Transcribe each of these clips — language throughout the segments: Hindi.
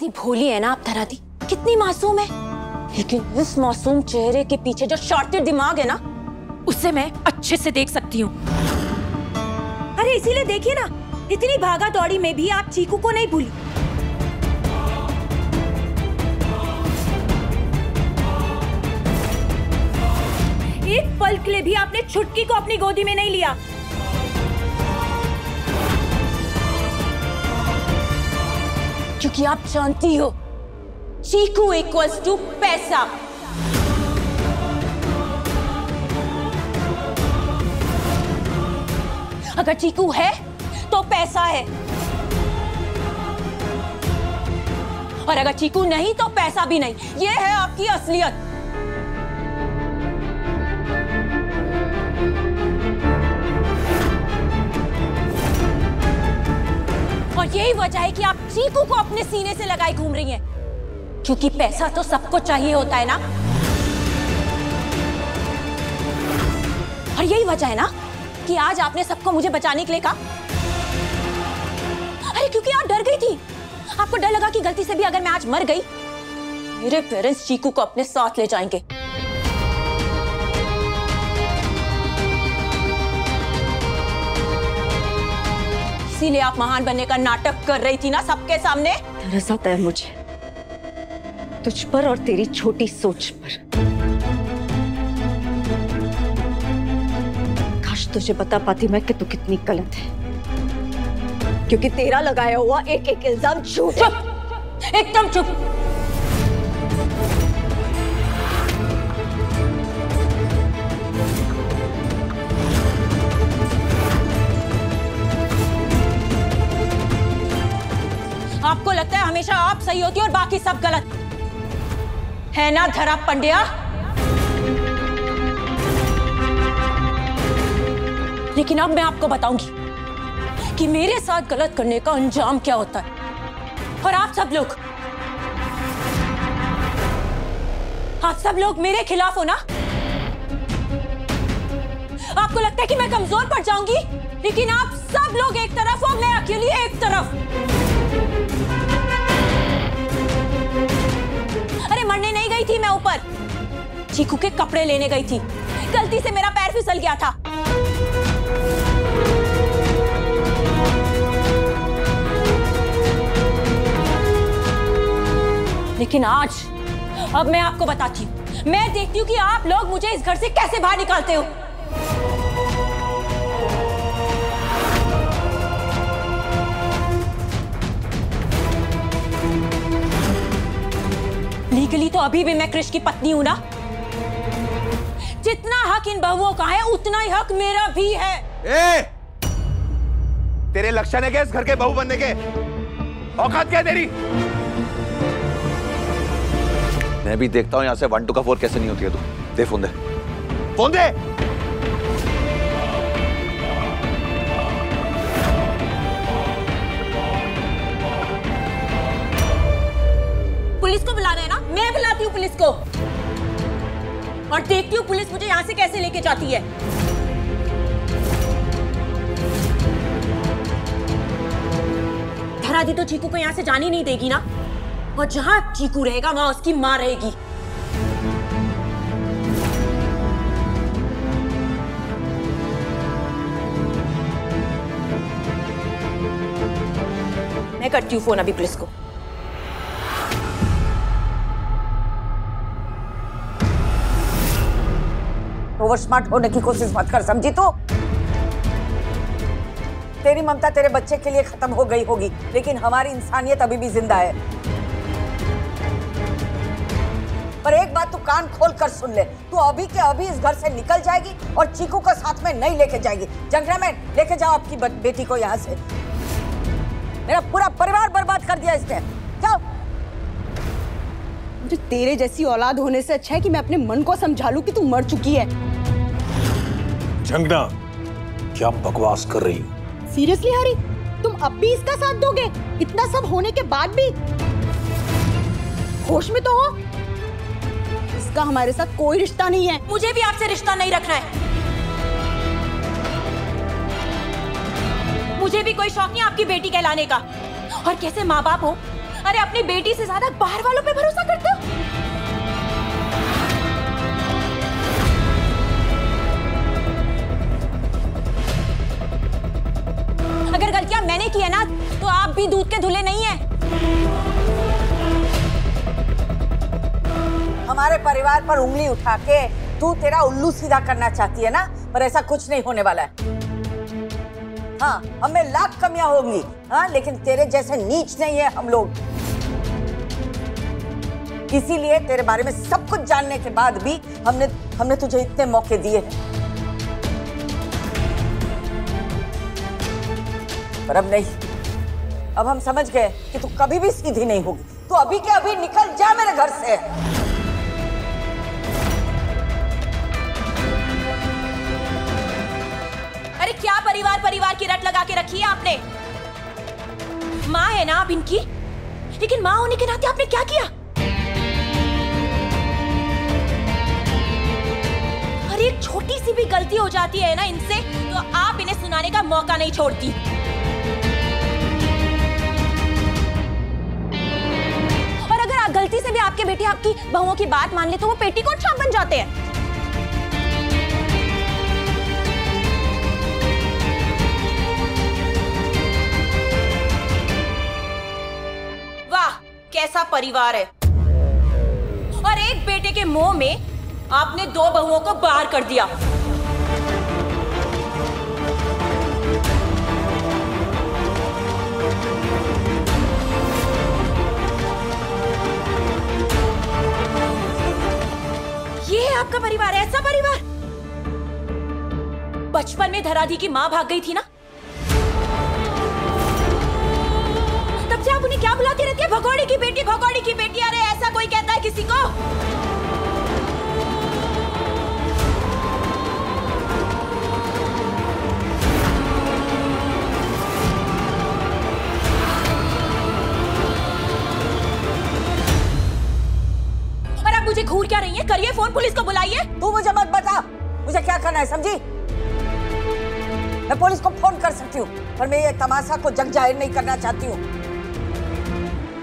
कितनी भोली है ना आप धराती, कितनी मासूम है, लेकिन इस मासूम चेहरे के पीछे जो शातिर दिमाग है ना, उसे मैं अच्छे से देख सकती हूँ। अरे इसीलिए देखिए ना, इतनी भागा दौड़ी में भी आप चीकू को नहीं भूली। एक पल के लिए भी आपने छुटकी को अपनी गोदी में नहीं लिया। क्योंकि आप जानती हो चीकू इक्वल्स टू पैसा। अगर चीकू है तो पैसा है, और अगर चीकू नहीं तो पैसा भी नहीं। यह है आपकी असलियत। और यही वजह है कि आप चीकू को अपने सीने से लगाए घूम रही हैं, क्योंकि पैसा तो सबको चाहिए होता है ना। और यही वजह है ना कि आज आपने सबको मुझे बचाने के लिए कहा। अरे क्योंकि आप डर गई थी, आपको डर लगा कि गलती से भी अगर मैं आज मर गई, मेरे पेरेंट्स चीकू को अपने साथ ले जाएंगे। इसीलिए आप महान बनने का नाटक कर रही थी ना सबके सामने। तरस आता है मुझे तुझ पर और तेरी छोटी सोच पर। काश तुझे बता पाती मैं कि तू कितनी गलत है, क्योंकि तेरा लगाया हुआ एक एक इल्जाम झूठ है। चुप, एकदम चुप। आपको लगता है हमेशा आप सही होती और बाकी सब गलत है ना धरा पंड्या? लेकिन अब मैं आपको बताऊंगी कि मेरे साथ गलत करने का अंजाम क्या होता है। और आप सब लोग मेरे खिलाफ हो ना। आपको लगता है कि मैं कमजोर पड़ जाऊंगी, लेकिन आप सब लोग एक तरफ और मैं अकेली एक तरफ। अरे मरने नहीं गई थी मैं ऊपर, चीकू के कपड़े लेने गई थी। गलती से मेरा पैर फिसल गया था। लेकिन आज अब मैं आपको बताती हूँ, मैं देखती हूँ कि आप लोग मुझे इस घर से कैसे बाहर निकालते हो। लीगली तो अभी भी मैं कृष की पत्नी हूं ना। जितना हक इन बहुओं का है उतना ही हक मेरा भी है। तेरे लक्षण है क्या इस घर के बहू बनने के? औकात क्या है तेरी? मैं भी देखता हूं यहां से 1 2 का 4 कैसे नहीं होती है। तू दे फोन, दे फोन, दे। पुलिस को बुलाना है ना? मैं बुलाती हूँ पुलिस को, और देखती हूँ पुलिस मुझे यहाँ से कैसे लेके जाती है। धरादी तो चीकू को यहाँ से जाने नहीं देगी ना, और जहाँ चीकू रहेगा वहां उसकी माँ रहेगी। मैं करती हूँ फोन अभी पुलिस को। ओवर स्मार्ट होने की कोशिश मत कर, समझी? तो तेरी ममता तेरे बच्चे के लिए खत्म हो गई होगी, लेकिन हमारी इंसानियत अभी भी जिंदा है। पर एक बात तू कान खोल कर सुन ले, तू अभी के अभी इस घर से निकल जाएगी और चीकू को साथ में नहीं लेके जाएगी। जंगला में लेके जाओ आपकी बेटी को यहाँ से। मेरा पूरा परिवार बर्बाद कर दिया इसने। जाओ। मुझे तेरे जैसी औलाद होने से अच्छा है कि मैं अपने मन को समझा लूं कि तू मर चुकी है। जंगना, क्या बकवास कर रही हो? सीरियसली हरी, तुम अब भी इसका साथ दोगे? इतना सब होने के बाद भी? होश में तो हो? इसका हमारे साथ कोई रिश्ता नहीं है। मुझे भी आपसे रिश्ता नहीं रखना है। मुझे भी कोई शौक नहीं आपकी बेटी कहलाने का। और कैसे माँ बाप हो, अरे अपनी बेटी से ज्यादा बाहर वालों पे भरोसा करते हो? अगर गलतियां मैंने की है ना, तो आप भी दूध के धुले नहीं हैं। हमारे परिवार पर उंगली उठा के तू तेरा उल्लू सीधा करना चाहती है ना, पर ऐसा कुछ नहीं होने वाला है। हाँ, हमें लाख कमियां होंगी, हाँ, लेकिन तेरे जैसे नीच नहीं है हम लोग। इसीलिए तेरे बारे में सब कुछ जानने के बाद भी हमने तुझे इतने मौके दिए हैं, पर अब नहीं। अब हम समझ गए कि तू कभी भी सीधी नहीं होगी। तू अभी के अभी निकल जा मेरे घर से। अरे क्या परिवार की रट लगा के रखी है आपने? माँ है ना आप इनकी, लेकिन माँ होने के नाते आपने क्या किया? अरे एक छोटी सी भी गलती हो जाती है ना इनसे, तो आप इन्हें सुनाने का मौका नहीं छोड़ती। और अगर आप गलती से भी आपके बेटे आपकी बहुओं की बात मान ले, तो वो पेटीकोट छाप बन जाते हैं। कैसा परिवार है। और एक बेटे के मुंह में आपने 2 बहुओं को बाहर कर दिया। ये है आपका परिवार, ऐसा परिवार? बचपन में धराधी की मां भाग गई थी ना, तब से आप उन्हें क्या बुलाती रहती है? भगोड़ी की बेटी, भगोड़ी की बेटी। अरे ऐसा कोई कहता है किसी को? और आप मुझे घूर क्या रही हैं? करिए फोन, पुलिस को बुलाइए। तू मुझे मत बता मुझे क्या करना है, समझी? मैं पुलिस को फोन कर सकती हूँ, पर मैं ये तमाशा को जग जाहिर नहीं करना चाहती हूँ।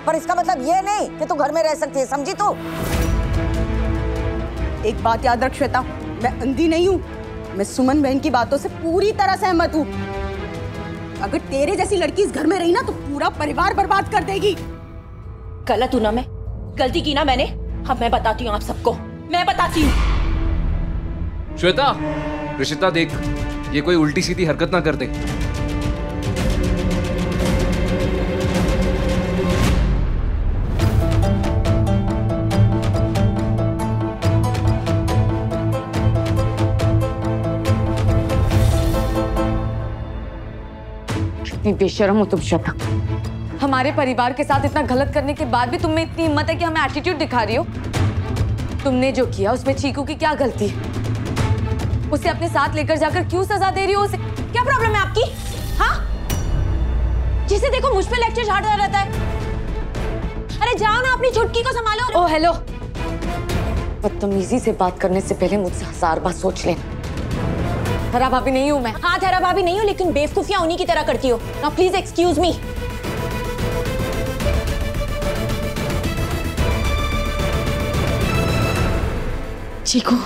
पर इसका मतलब ये नहीं कि तू घर में रह सकती है, समझी तू? एक बात याद रख श्वेता, मैं अंधी नहीं हूँ। मैं सुमन बहन की बातों से पूरी तरह सहमत हूँ। अगर तेरे जैसी लड़की इस घर में रही ना, तो पूरा परिवार बर्बाद कर देगी। गलत हूँ ना मैं? गलती की ना मैंने? अब मैं बताती हूँ आप सबको, मैं बताती हूँ। श्वेता, ऋषिता देख, ये कोई उल्टी सीधी हरकत ना कर दे। कितनी बेशर्म हो तुम श्वेता। हमारे परिवार के साथ इतना गलत करने के बाद भी तुम में इतनी हिम्मत है कि हमें एटीट्यूड दिखा रही हो। तुमने जो किया उसमें चीकू की क्या गलती है? उसे अपने साथ लेकर जाकर क्यों सजा दे रही हो उसे? क्या प्रॉब्लम है आपकी? हाँ, जिसे देखो मुझ पे लेक्चर झाड़ता रहता है। अरे जाओ ना, अपनी छुटकी को संभालो। ओ हेलो, बदतमीजी से बात करने से पहले मुझसे 1000 बार सोच लेना। थरा भाभी नहीं हूँ मैं। हाँ, थरा भाभी नहीं हूँ, लेकिन बेवकूफियां उन्हीं की तरह करती हो। Now please excuse me. Chiku.